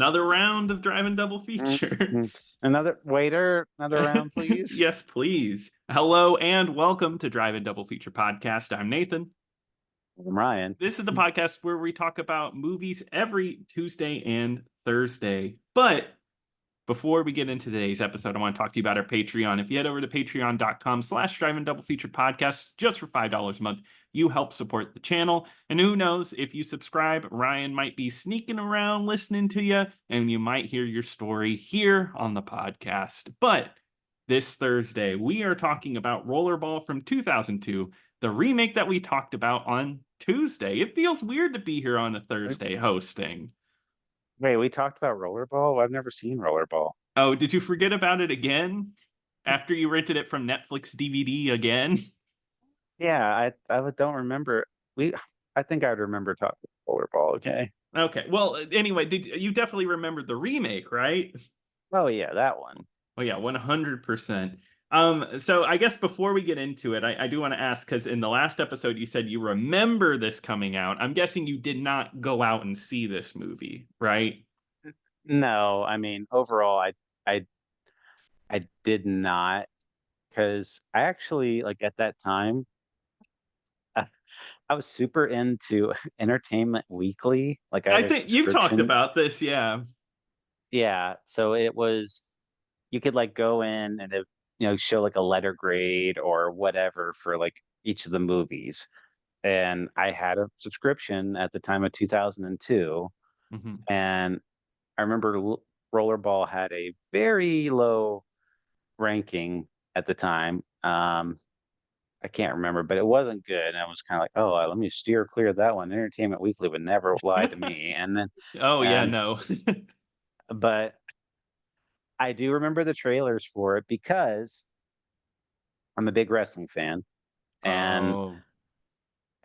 another round of Drive-In Double Feature. Mhm. Another waiter, another round, please. Yes, please. Hello and welcome to Drive-In Double Feature Podcast. I'm Nathan. I'm Ryan. This is the podcast where we talk about movies every Tuesday and Thursday. But before we get into today's episode, I want to talk to you about our Patreon. If you head over to patreon.com/Drive-In Double Feature Podcast, just for $5 a month, you help support the channel. And who knows, if you subscribe, Ryan might be sneaking around listening to you, and you might hear your story here on the podcast. But this Thursday, we are talking about Rollerball from 2002, the remake that we talked about on Tuesday. It feels weird to be here on a Thursday hosting. Wait, we talked about Rollerball? I've never seen Rollerball. Oh, did you forget about it again? After you rented it from Netflix DVD again? Yeah, I don't remember. I think I'd remember talking about Rollerball. Okay. Okay. Well, anyway, did you definitely remember the remake, right? Oh yeah, that one. Oh yeah, 100%. So I guess before we get into it, I do want to ask, because in the last episode you said you remember this coming out. I'm guessing you did not go out and see this movie, right? No, I mean overall, I I did not because I actually like at that time uh, I was super into Entertainment Weekly. Like I I had a think you've talked subscription. about this, yeah. Yeah, so it was you could like go in and show like a letter grade or whatever for like each of the movies. And I had a subscription at the time of 2002, Hmm. and I remember Rollerball had a very low ranking at the time. I can't remember, but it wasn't good. And I was kind of like, oh, let me steer clear of that one. Entertainment Weekly would never lie to me. And then, Oh yeah, and no. but I do remember the trailers for it because I'm a big wrestling fan, and Oh,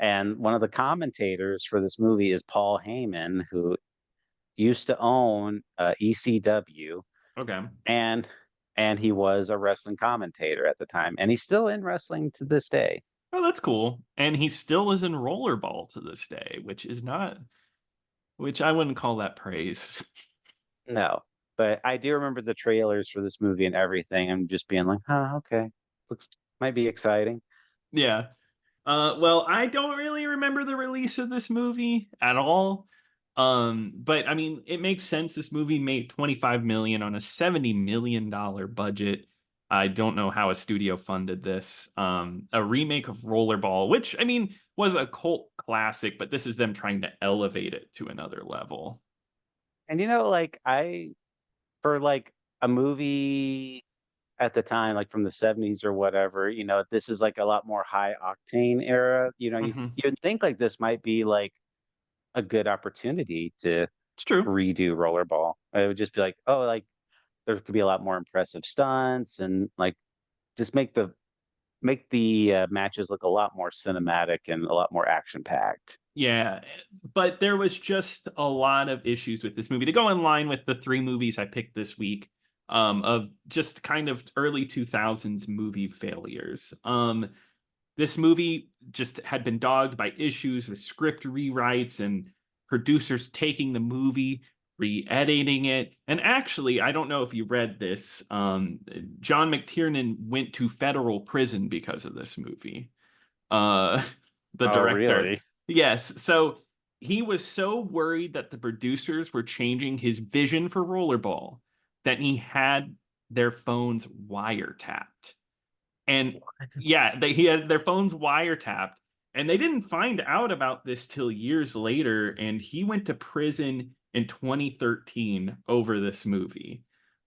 one of the commentators for this movie is Paul Heyman, who used to own ECW, okay. and he was a wrestling commentator at the time, and he's still in wrestling to this day. Oh, that's cool. And he still is in Rollerball to this day, which I wouldn't call that praise. No, but I do remember the trailers for this movie and everything, and just being like, "Huh, okay, looks might be exciting." Yeah. Well, I don't really remember the release of this movie at all. But I mean, it makes sense. This movie made 25 million on a $70 million budget. I don't know how a studio funded this. A remake of Rollerball, which I mean was a cult classic, but this is them trying to elevate it to another level. And like for like a movie at the time, like from the 70s or whatever, this is like a lot more high octane era. Hmm. You'd think like this might be like a good opportunity to It's true. redo Rollerball. It would just be like, oh, like there could be a lot more impressive stunts and like just make the matches look a lot more cinematic and a lot more action packed. Yeah, but there was just a lot of issues with this movie to go in line with the three movies I picked this week, of just kind of early 2000s movie failures. This movie just had been dogged by issues with script rewrites and producers taking the movie, re-editing it. And actually, I don't know if you read this, John McTiernan went to federal prison because of this movie. Uh, the Oh, director. really? Yes. So he was so worried that the producers were changing his vision for Rollerball that he had their phones wiretapped. And yeah, he had their phones wiretapped, and they didn't find out about this till years later. And he went to prison in 2013 over this movie.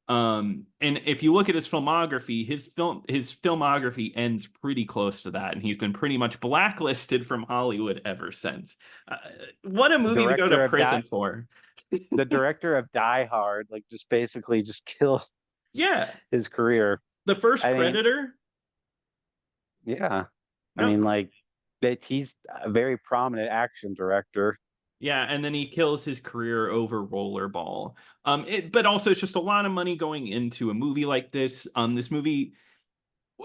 And if you look at his filmography, his filmography ends pretty close to that, and he's been pretty much blacklisted from Hollywood ever since. Uh, what a The movie to go to director of prison for! the director of Die Hard, like just basically just kill Yeah, his career. the first I mean, Predator. yeah. I No, mean, like that he's a very prominent action director. yeah, and then he kills his career over Rollerball. But also it's just a lot of money going into a movie like this. This movie,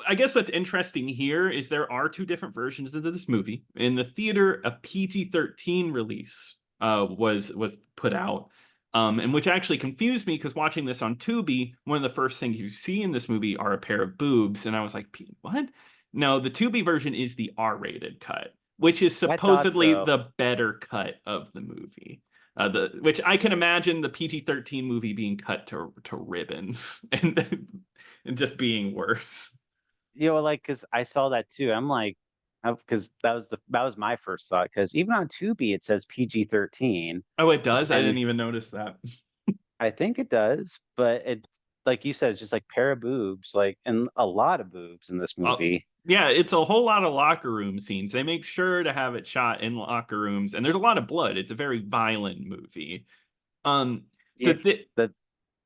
I guess what's interesting here is there are two different versions of this movie. In the theater, a PG-13 release was put out. And which actually confused me because watching this on Tubi, one of the first things you see in this movie are a pair of boobs, and I was like, "What?" No, the Tubi version is the R-rated cut, which is I thought supposedly so. the better cut of the movie. Which I can imagine the PG-13 movie being cut to ribbons and just being worse. Like, because I saw that too. I'm like, because that was my first thought. Because even on Tubi, it says PG-13, Oh, it does? I and didn't even notice that. I think it does, but it, like you said, it's just like pair of boobs, like, and a lot of boobs in this Oh, movie. yeah, it's a whole lot of locker room scenes. They make sure to have it shot in locker rooms, and there's a lot of blood. It's a very violent movie. Um, so Yeah, th the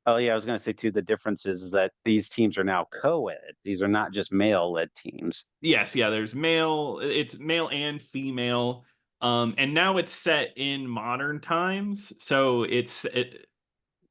Oh yeah, I was gonna say too, the difference is that these teams are now co-ed. These are not just male-led teams. yes, yeah, there's male, it's male and female. And now it's set in modern times. So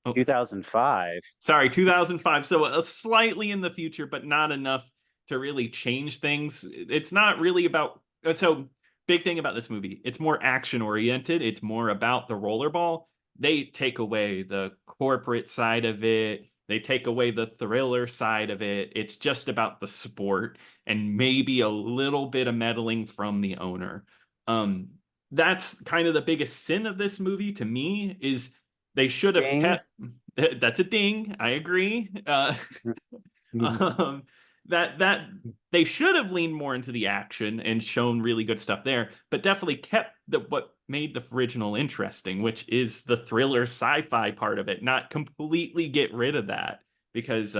oh, 2005. sorry, 2005. So slightly in the future, but not enough to really change things. It's not really about. So, big thing about this movie, it's more action oriented. It's more about the rollerball. They take away the corporate side of it, they take away the thriller side of it. It's just about the sport and maybe a little bit of meddling from the owner. Um, that's kind of the biggest sin of this movie to me is they should have Ding. kept. That's a ding. I agree. Um, that they should have leaned more into the action and shown really good stuff there, but definitely kept what made the original interesting, which is the thriller sci-fi part of it. Not completely get rid of that because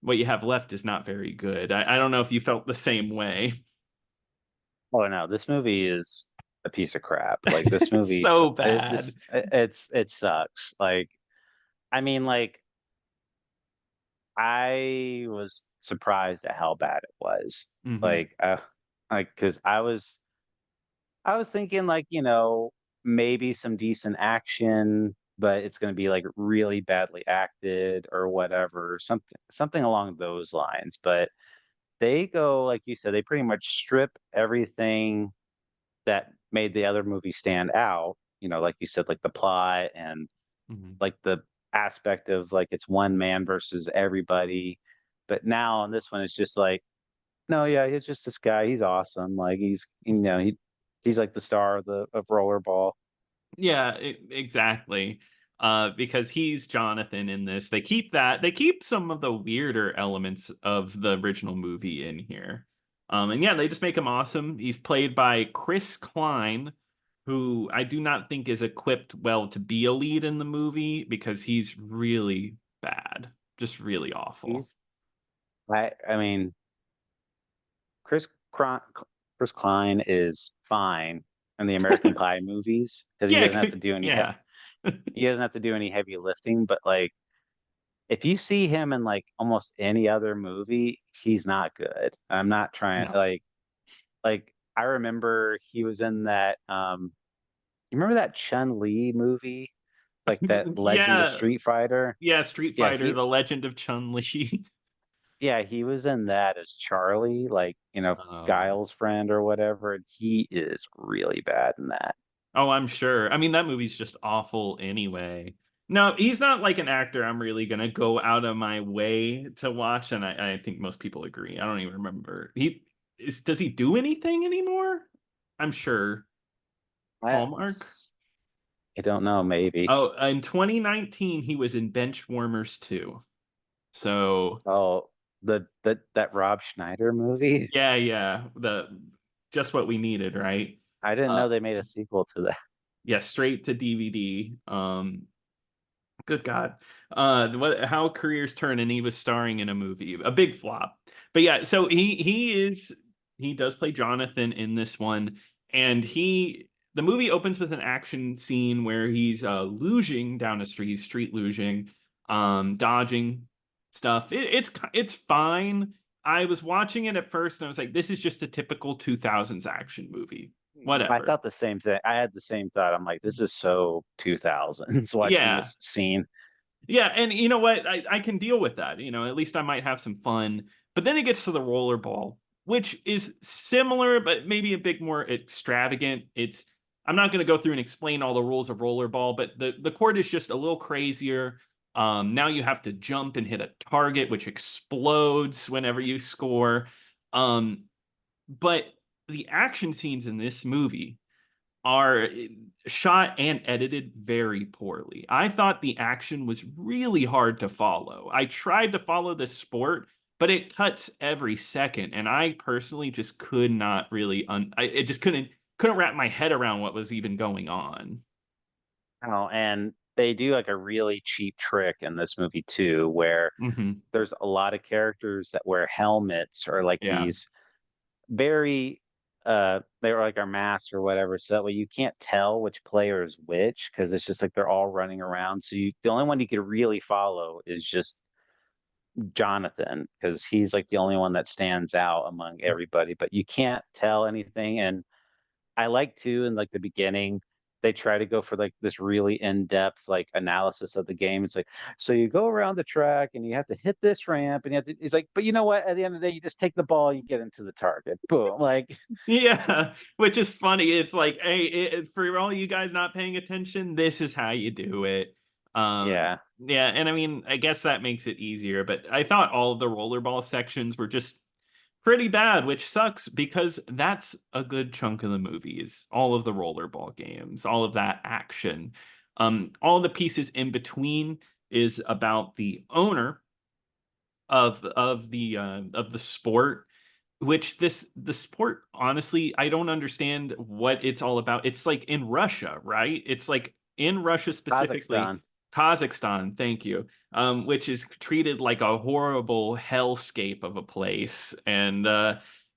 what you have left is not very good. I don't know if you felt the same way. Oh no, this movie is a piece of crap. Like this It's movie, so bad. it sucks. Like, I mean, like I was surprised at how bad it was. Hmm. Like, because I was thinking like, maybe some decent action, but it's going to be like really badly acted or whatever, something along those lines. But they go, like you said, they pretty much strip everything that made the other movie stand out. Like you said, like the plot and Hmm. like the aspect of like it's one man versus everybody. But now on this one, it's just like, no, yeah, he's just this guy. He's awesome. Like he's like the star of Rollerball. Yeah, exactly. Because he's Jonathan in this. They keep some of the weirder elements of the original movie in here. And yeah, they just make him awesome. He's played by Chris Klein, who I do not think is equipped well to be a lead in the movie because he's really bad, just really awful. He's I mean, Chris Cron- Chris Klein is fine in the American Pie movies because he Yeah, doesn't have to do yeah, he doesn't have to do any heavy lifting. But like, if you see him in like almost any other movie, he's not good. I'm not trying no. like I remember he was in that you remember that Chun-Li movie? Like that Legend of Yeah, Street Fighter? yeah, Street Yeah, Fighter: The Legend of Chun-Li. he was in that as Charlie, like, Oh. Guile's friend or whatever, and he is really bad in that. Oh, I'm sure. I mean, that movie's just awful anyway. No, he's not like an actor I'm really gonna go out of my way to watch, and I think most people agree. I don't even remember. Does he do anything anymore? I'm sure. I Hallmark? I don't know, maybe. Oh, in 2019, he was in Benchwarmers 2. So Oh, that Rob Schneider movie? yeah, yeah. The just what we needed, right? I didn't Uh know they made a sequel to that. yeah, straight to DVD. Good God. How careers turn, and he was starring in a movie, a big flop. But yeah, so he does play Jonathan in this one, and the movie opens with an action scene where he's luging down a street luging, dodging stuff. It's fine. I was watching it at first and I was like, this is just a typical 2000s action movie. I Whatever. thought the same thing. I had the same thought. I'm like, this is so 2000s watching Yeah. this scene. Yeah, and you know what? I can deal with that. At least I might have some fun. But then it gets to the rollerball, which is similar, but maybe a bit more extravagant. It's I'm not going to go through and explain all the rules of rollerball, but the court is just a little crazier. Now you have to jump and hit a target, which explodes whenever you score. Um, but the action scenes in this movie are shot and edited very poorly. I thought the action was really hard to follow. I tried to follow the sport, but it cuts every second, and I personally just could not really it just couldn't wrap my head around what was even going on. Oh, and they do like a really cheap trick in this movie too, where Hmm. there's a lot of characters that wear helmets or like Yeah. these very they were like our masks or whatever, so that way you can't tell which player is which because it's just like they're all running around. So you the only one you could really follow is just Jonathan because he's like the only one that stands out among everybody, but you can't tell anything. And I like too in like the beginning, they try to go for like this really in-depth like analysis of the game. It's like, so you go around the track and you have to hit this ramp and you have to, he's like, but you know what? At the end of the day, you just take the ball, you get into the target. Boom. Like, Yeah, which is funny. It's like, hey, for all you guys not paying attention, this is how you do it. yeah. Yeah, and I mean, I guess that makes it easier, but I thought all of the rollerball sections were just pretty bad, which sucks because that's a good chunk of the movie is all of the rollerball games, all of that action. All the pieces in between is about the owner of the sport, which the sport, honestly, I don't understand what it's all about. It's like in Russia, right? It's like in Russia specifically, Kazakhstan. Kazakhstan, thank you, which is treated like a horrible hellscape of a place, and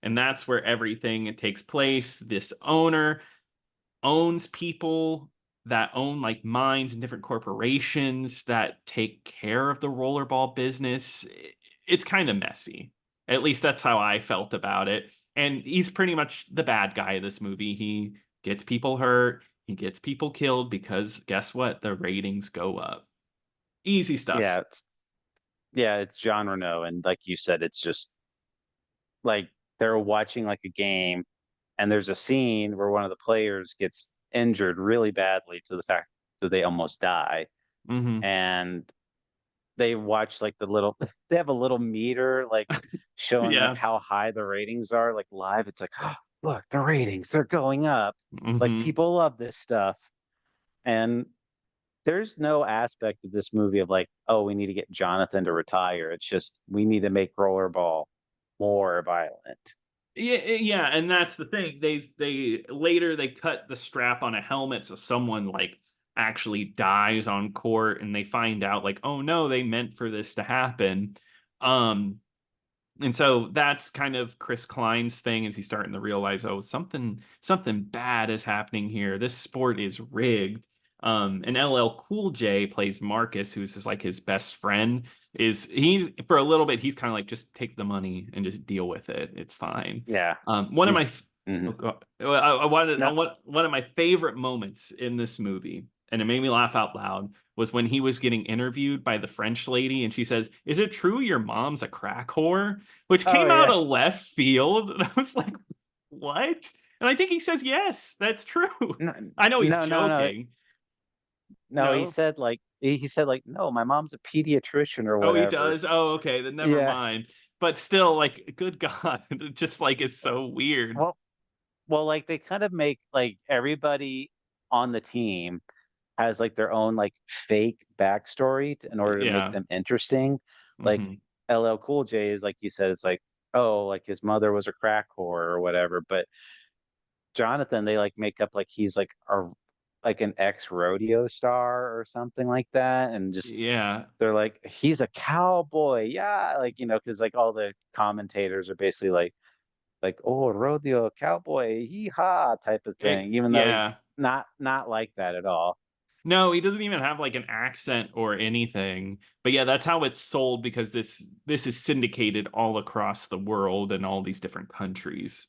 that's where everything takes place. This owner owns people that own like mines and different corporations that take care of the rollerball business. It's kind of messy. At least that's how I felt about it. And he's pretty much the bad guy of this movie. He gets people hurt, he gets people killed because guess what? The ratings go up. Easy stuff. Yeah. It's Jean Reno. And like you said, it's just like they're watching like a game and there's a scene where one of the players gets injured really badly to the fact that they almost die. Hmm. And they watch like the little they have a little meter like showing like Yeah. how high the ratings are like live. It's like, oh, look, the ratings, they're going up. Like Hmm. people love this stuff. And there's no aspect of this movie of like, oh, we need to get Jonathan to retire. It's just we need to make rollerball more violent. Yeah, and that's the thing. They later they cut the strap on a helmet so someone like actually dies on court and they find out like, oh no, they meant for this to happen. Um and so that's kind of Chris Klein's thing is he's starting to realize, oh, something bad is happening here. This sport is rigged. And LL Cool J plays Marcus, who's just like his best friend. He's for a little bit, he's kind of like just take the money and just deal with it. It's fine. Yeah. One of my He's mhm. oh, I wanted No. one of my favorite moments in this movie, and it made me laugh out loud, was when he was getting interviewed by the French lady, and she says, "Is it true your mom's a crack whore?" Which Oh came out yeah. of left field, and I was like, "What?" And I think he says, "Yes, that's true." No, I know he's no. joking. No, he No, said like he said like, no, my mom's a pediatrician or oh, he whatever. does. Oh, okay, then never Yeah. mind. But still, like, good God, it just like is so weird. Well, like they kind of make like everybody on the team has like their own like fake backstory in order to make Yeah. them interesting. Like Hmm. LL Cool J is like you said, it's like, oh, like his mother was a crack whore or whatever. But Jonathan, they like make up like he's like an ex rodeo star or something like that, and just Yeah. they're like he's a cowboy, yeah, like because like all the commentators are basically like oh rodeo cowboy hee ha type of thing, even though he's Yeah. not like that at all. No, he doesn't even have like an accent or anything. But yeah, that's how it's sold because this is syndicated all across the world and all these different countries.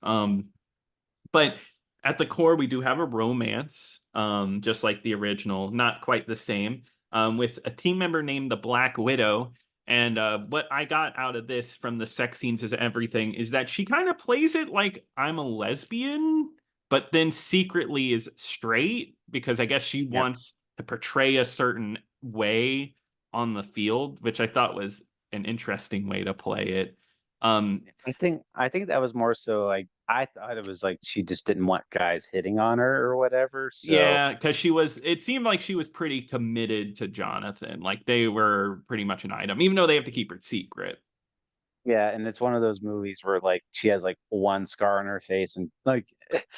But at the core, we do have a romance, just like the original, not quite the same, with a team member named the Black Widow. And what I got out of this from the sex scenes is everything is that she kind of plays it like I'm a lesbian, but then secretly is straight because I guess she Yep. wants to portray a certain way on the field, which I thought was an interesting way to play it. Um, I think that was more so like I thought it was like she just didn't want guys hitting on her or whatever. So yeah, because it seemed like she was pretty committed to Jonathan. Like they were pretty much an item, even though they have to keep it secret. yeah, and it's one of those movies where like she has like one scar on her face and like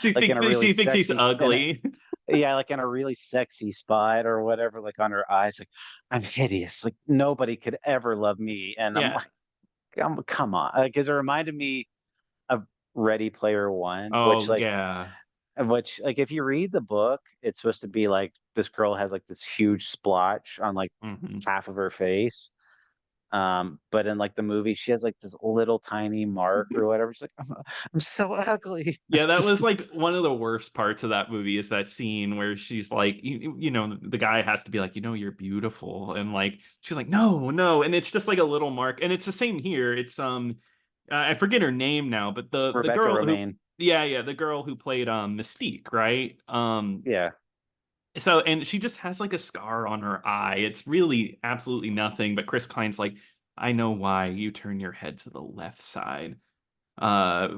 like in a really She thinks he's sexy and ugly. yeah, like in a really sexy spot or whatever, like on her eyes, like I'm hideous. Like nobody could ever love me. And I'm Yeah. like, come on. Because it reminded me of Ready Player One, Oh, yeah. which like if you read the book, it's supposed to be like this girl has like this huge splotch on like Hmm. half of her face. But in like the movie, she has like this little tiny mark or whatever. She's like, I'm so ugly. Yeah, that Just was like one of the worst parts of that movie is that scene where she's like, the guy has to be like, you're beautiful. And like, she's like, no, no. And it's just like a little mark. And it's the same here. It's, I forget her name now, but the Rebecca girl who, Romaine. yeah, the girl who played, Mystique, right? Yeah. So, and she just has like a scar on her eye. It's really absolutely nothing. But Chris Klein's like, I know why you turn your head to the left side,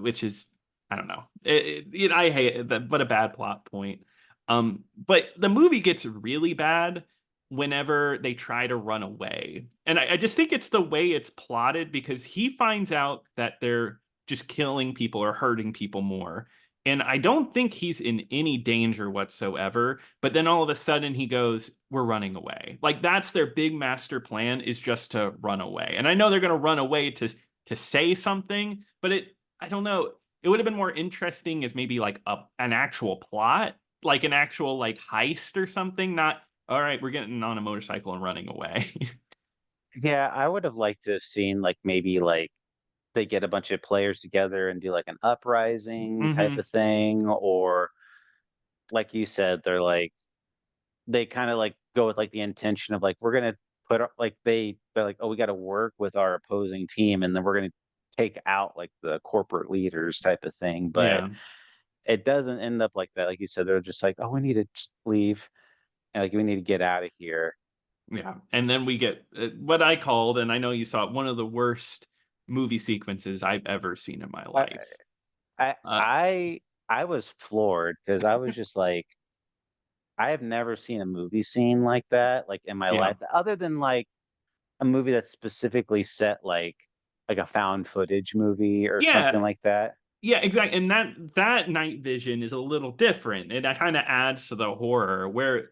which is, I don't know. I hate it, but a bad plot point. But the movie gets really bad whenever they try to run away. And I just think it's the way it's plotted because he finds out that they're just killing people or hurting people more. And I don't think he's in any danger whatsoever. But then all of a sudden he goes, we're running away. Like that's their big master plan is just to run away. And I know they're going to run away to say something, but I don't know. It would have been more interesting as maybe like an actual plot, like an actual like heist or something, not all right, we're getting on a motorcycle and running away. Yeah, I would have liked to have seen like maybe like they get a bunch of players together and do like an uprising type Hmm. of thing, or like you said, they kind of like go with like the intention of like we're gonna they're like, oh, we got to work with our opposing team, and then we're gonna take out like the corporate leaders type of thing. But Yeah. it doesn't end up like that. Like you said, they're just like, oh, we need to just leave, and like we need to get out of here. Yeah. And then we get what I called, and I know you saw it, one of the worst movie sequences I've ever seen in my I life. I Uh, I I was floored because I was just like, I have never seen a movie scene like that, like in my yeah. life, other than like a movie that's specifically set like a found footage movie or something Yeah. like that. Yeah, exactly. And that night vision is a little different. And that kind of adds to the horror where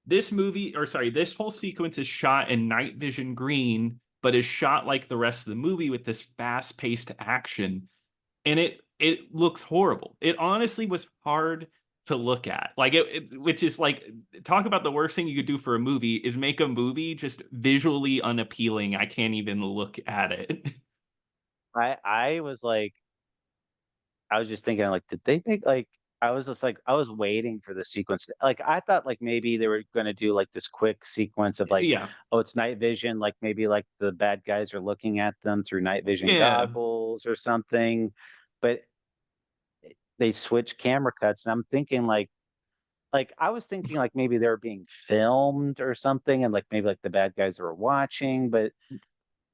this movie, or sorry, this whole sequence is shot in night vision green, but is shot like the rest of the movie with this fast-paced action. And it looks horrible. It honestly was hard to look at. Like which is like talk about the worst thing you could do for a movie is make a movie just visually unappealing. I can't even look at it. I was like, I was just thinking like, did they make like I was just like I was waiting for the sequence. Like I thought like maybe they were gonna do like this quick sequence of like, Yeah. oh, it's night vision, like maybe like the bad guys are looking at them through night vision Yeah. goggles or something. But they switch camera cuts, and I'm thinking like I was thinking like maybe they were being filmed or something, and like maybe like the bad guys were watching, but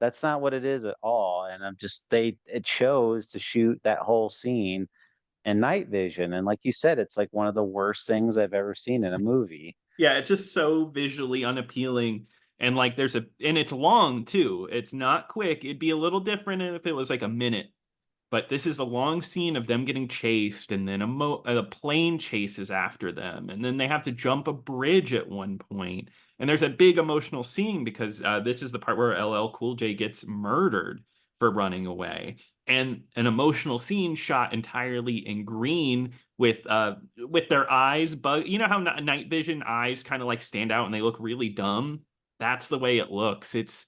that's not what it is at all. And I'm just they it chose to shoot that whole scene in night vision, and like you said, it's like one of the worst things I've ever seen in a movie. Yeah, it's just so visually unappealing. And like and it's long too. It's not quick. It'd be a little different if it was like a minute. But this is a long scene of them getting chased, and then a plane chases after them, and then they have to jump a bridge at one point. And there's a big emotional scene because this is the part where LL Cool J gets murdered for running away, and an emotional scene shot entirely in green with their eyes bug. You know how night vision eyes kind of like stand out and they look really dumb. That's the way it looks. It's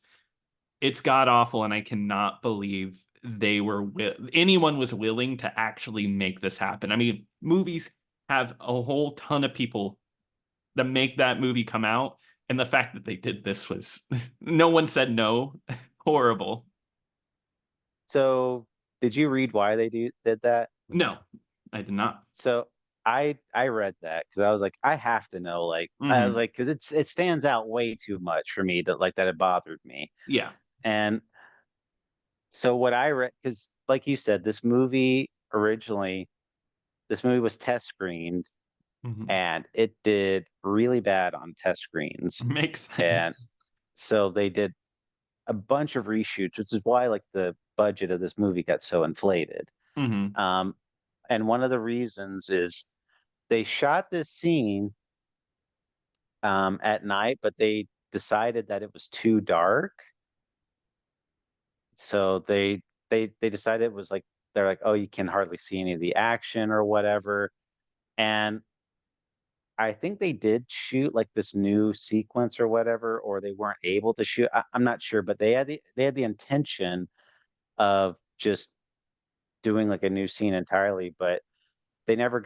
god awful, and I cannot believe anyone was willing to actually make this happen. I mean, movies have a whole ton of people that make that movie come out, and the fact that they did this was no one said no. Horrible. So did you read why did that? No, I did not. So I read that because I was like, I have to know. Like, I was Hmm. like, because it stands out way too much for me that like that it bothered me. Yeah. And so what I read, because like you said, this movie was test screened Hmm. and it did really bad on test screens. Makes And sense. so they did a bunch of reshoots, which is why like the budget of this movie got so inflated. Hmm. Um, and one of the reasons is they shot this scene at night, but they decided that it was too dark. So they decided it was like they're like, oh, you can hardly see any of the action or whatever. And I think they did shoot like this new sequence or whatever, or they weren't able to shoot. I'm not sure, but they had the intention of just doing like a new scene entirely, but they never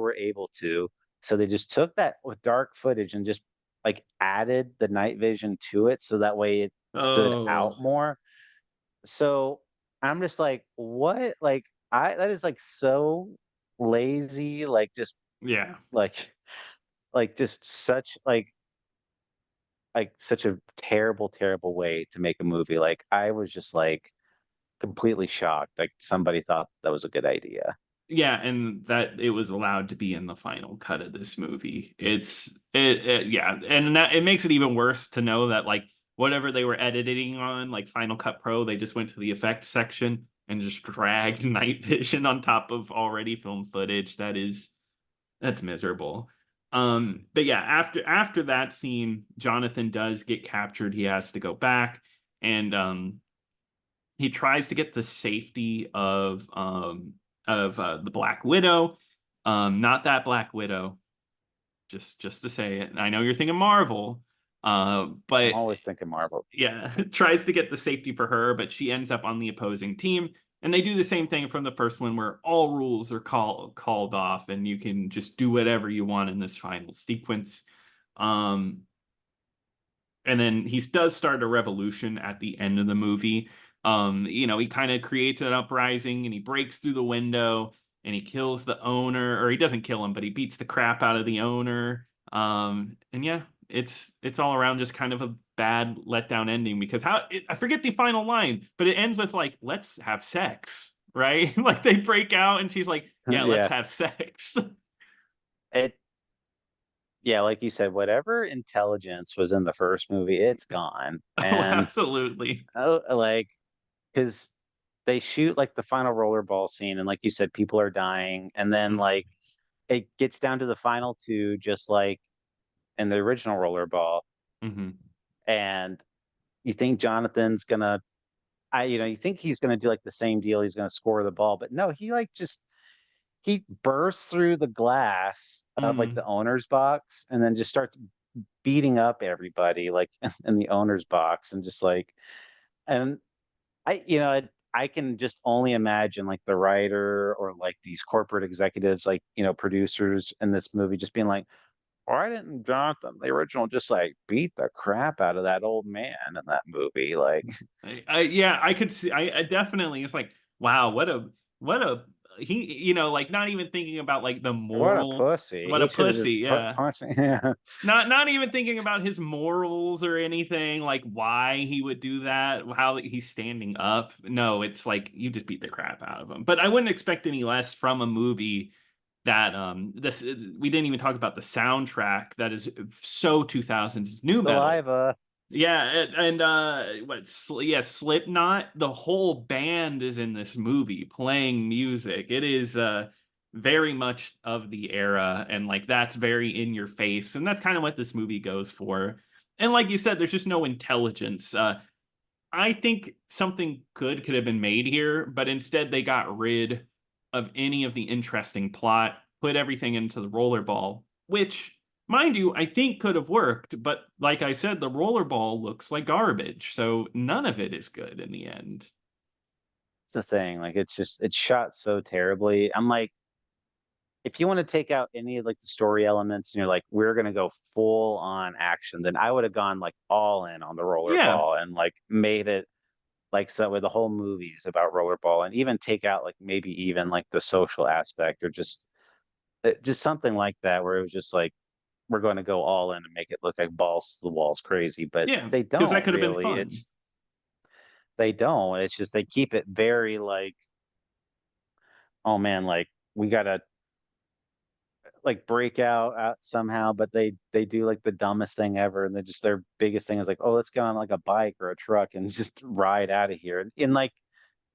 were able to. So they just took that with dark footage and just like added the night vision to it so that way it stood Oh, out more. So I'm just like, what? Like I that is like so lazy, yeah. like just such such a terrible, terrible way to make a movie. Like I was just like completely shocked. Like somebody thought that was a good idea. Yeah, and that it was allowed to be in the final cut of this movie. Yeah, and that it makes it even worse to know that like whatever they were editing on, like Final Cut Pro, they just went to the effects section and just dragged night vision on top of already filmed footage. That's miserable. But yeah, after that scene, Jonathan does get captured. He has to go back and he tries to get the safety of the Black Widow. Not that Black Widow, just to say it. I know you're thinking Marvel, I'm but always thinking Marvel. yeah, tries to get the safety for her, but she ends up on the opposing team. And they do the same thing from the first one where all rules are called off and you can just do whatever you want in this final sequence. Um, and then he does start a revolution at the end of the movie. He kind of creates an uprising and he breaks through the window and he kills the owner, or he doesn't kill him, but he beats the crap out of the owner. And yeah, it's all around just kind of a bad letdown ending because I forget the final line, but it ends with like, let's have sex, right? Like they break out and she's like, yeah, let's Yeah. have sex. It yeah, like you said, whatever intelligence was in the first movie, it's gone. Oh, And absolutely. oh, like because they shoot like the final rollerball scene, and like you said, people are dying, and then like it gets down to the final two, just like in the original rollerball, Mm-hmm. and you think Jonathan's gonna, you think he's gonna do like the same deal, he's gonna score the ball, but no, he like just he bursts through the glass of like the Mm. owner's box, and then just starts beating up everybody like in the owner's box, and just like, and I can just only imagine like the writer or like these corporate executives, like, producers in this movie just being like, why didn't Jonathan, the original, just like beat the crap out of that old man in that movie? Like, Yeah, I could see. I definitely. It's like, wow, what a he. Like not even thinking about like the what a moral. pussy. What He a should have just pussy. Yeah, punched. Yeah. not even thinking about his morals or anything. Like why he would do that. How he's standing up. No, it's like you just beat the crap out of him. But I wouldn't expect any less from a movie that this we didn't even talk about the soundtrack that is so 2000s new metal. Saliva. Yeah, and yeah, Slipknot, the whole band is in this movie playing music. It is very much of the era and like that's very in your face and that's kind of what this movie goes for. And like you said, there's just no intelligence. I think something good could have been made here, but instead they got rid of any of the interesting plot, put everything into the rollerball, which, mind you, I think could have worked. But like I said, the rollerball looks like garbage. So none of it is good in the end. It's the thing. Like, it's shot so terribly. I'm like, if you want to take out any of like the story elements and you're like, we're gonna go full on action, then I would have gone like all in on the Yeah. rollerball and like made it like so where the whole movie is about rollerball, and even take out like maybe even like the social aspect, or just just something like that, where it was just like we're going to go all in and make it look like balls to the walls crazy, but Yeah, they because that don't could have been really. fun. They don't. It's just they keep it very like, oh man, like we gotta like break out somehow, but they do like the dumbest thing ever, and they just their biggest thing is like, oh, let's get on like a bike or a truck and just ride out of here. And like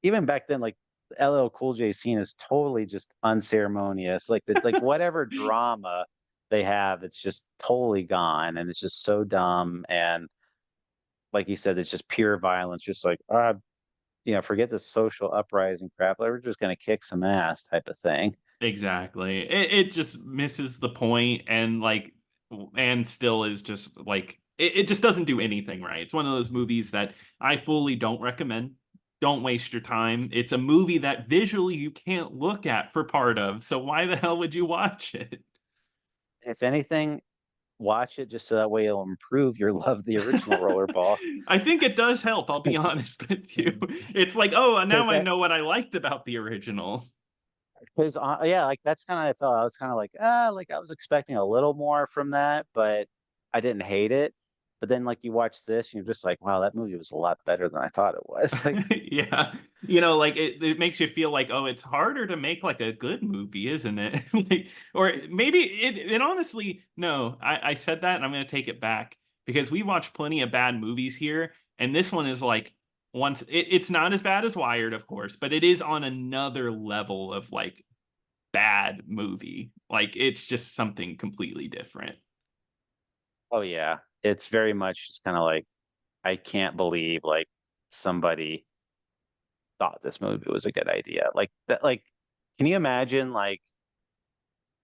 even back then, like LL Cool J scene is totally just unceremonious. Like the like whatever drama they have, it's just totally gone, and it's just so dumb. And like you said, it's just pure violence. Just like forget the social uprising crap. Like, we're just gonna kick some ass type of thing. Exactly. It just misses the point, and like, and still is just like, it just doesn't do anything right. It's one of those movies that I fully don't recommend. Don't waste your time. It's a movie that visually you can't look at for part of. So why the hell would you watch it? If anything, watch it just so that way it'll improve your love of the original Rollerball. I think it does help, I'll be honest with you. It's like, oh, now Because I know what I liked about the original. because yeah, like that's kind of I felt I was kind of like I was expecting a little more from that, but I didn't hate it. But then like you watch this, and you're just like, wow, that movie was a lot better than I thought it was. Like, Yeah. Like it makes you feel like, oh, it's harder to make like a good movie, isn't it? Like, or maybe it honestly, no, I said that and I'm gonna take it back because we watch plenty of bad movies here, and this one is like it's not as bad as Wired, of course, but it is on another level of like bad movie. Like it's just something completely different. oh yeah, it's very much just kind of like I can't believe like somebody thought this movie was a good idea. Like that, like, can you imagine like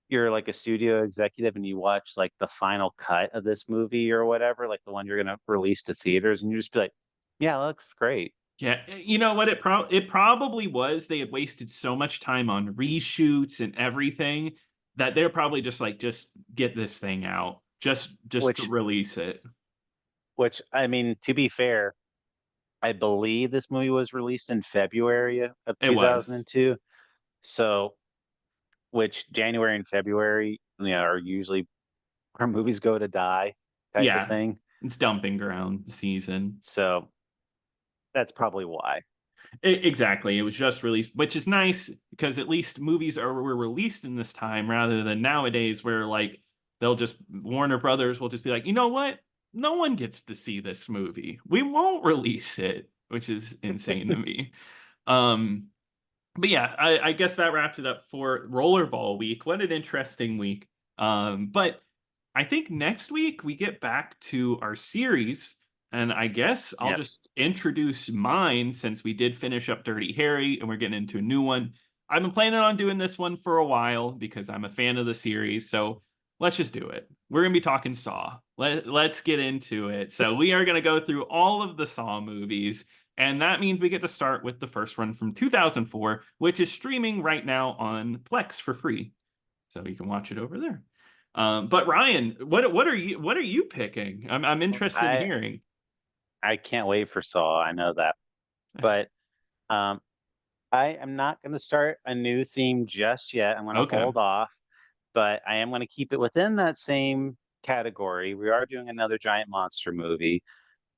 you're like a studio executive and you watch like the final cut of this movie or whatever, like the one you're gonna release to theaters, and you just be like, yeah, that looks great. Yeah, you know what? It probably was. They had wasted so much time on reshoots and everything that they're probably just like, just get this thing out, just to Which release it. which I mean, to be fair, I believe this movie was released in February of It was, 2002. So, which January and February, are usually where movies go to die type of yeah, thing. it's dumping ground season. So that's probably why. Exactly. It was just released, which is nice because at least movies were released in this time rather than nowadays where like they'll just Warner Brothers will just be like, you know what? No one gets to see this movie. We won't release it, which is insane to me. Um, but yeah, I guess that wraps it up for Rollerball week. What an interesting week. But I think next week we get back to our series, and I guess I'll Yep. just introduce mine since we did finish up Dirty Harry and we're getting into a new one. I've been planning on doing this one for a while because I'm a fan of the series, so let's just do it. We're gonna be talking Saw. Let's get into it. So we are gonna go through all of the Saw movies. And that means we get to start with the first one from 2004, which is streaming right now on Plex for free. So you can watch it over there. But Ryan, what are you picking? I'm interested in I hearing. I can't wait for Saw. I know that, but um, I am not going to start a new theme just yet. I'm going to Okay. hold off, but I am going to keep it within that same category. We are doing another giant monster movie.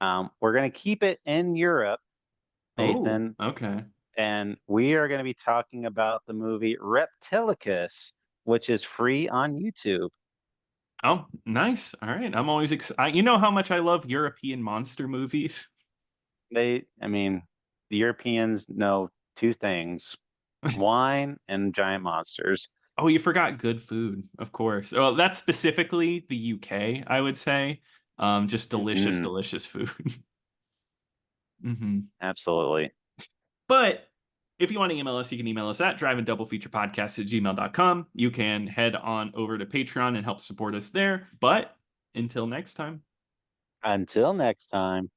We're going to keep it in Europe, Oh, Nathan, okay. and we are going to be talking about the movie Reptilicus, which is free on YouTube. Oh, nice. All right. I'm always excited. You know how much I love European monster movies. I mean, the Europeans know two things: wine and giant monsters. Oh, you forgot good food, of course. Well, that's specifically the UK, I would say. Just delicious, Hmm. delicious food. hmm Absolutely. But if you want to email us, you can email us at drivingdoublefeaturepodcast@gmail.com. You can head on over to Patreon and help support us there. But until next time. Until next time.